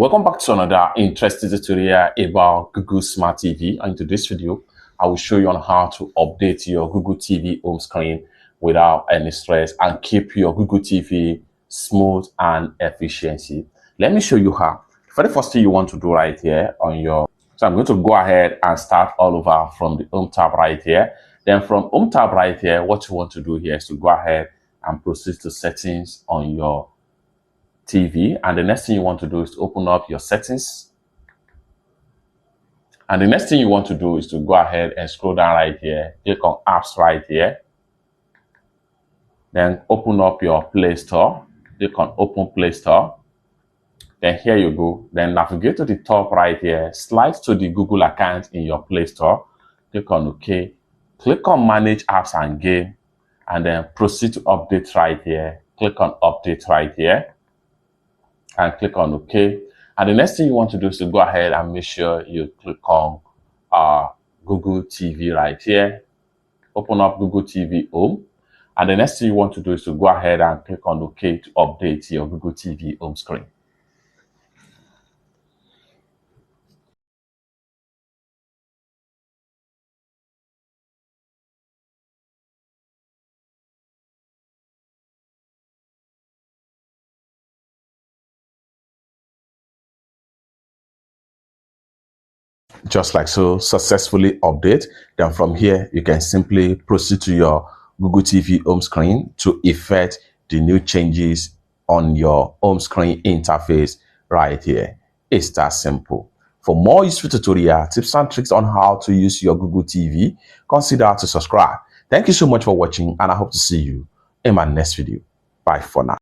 Welcome back to another interesting tutorial about Google Smart TV. And in today's video, I will show you on how to update your Google TV home screen without any stress and keep your Google TV smooth and efficiency. Let me show you how. For the first thing you want to do right here on your, so I'm going to go ahead and start all over from the home tab right here. Then from home tab right here, what you want to do here is to go ahead and proceed to settings on your TV, and the next thing you want to do is to open up your settings, and the next thing you want to do is to go ahead and scroll down right here, click on apps right here, then open up your Play Store, click on open Play Store, then here you go, then navigate to the top right here, slide to the Google account in your Play Store, click on OK, click on manage apps and game, and then proceed to update right here, click on update right here, and click on OK. And the next thing you want to do is to go ahead and make sure you click on Google TV right here. Open up Google TV Home. And the next thing you want to do is to go ahead and click on OK to update your Google TV home screen. Just like so, successfully update. Then from here, you can simply proceed to your Google TV home screen to effect the new changes on your home screen interface right here. It's that simple. For more useful tutorial tips and tricks on how to use your Google TV, consider to subscribe. Thank you so much for watching, and I hope to see you in my next video. Bye for now.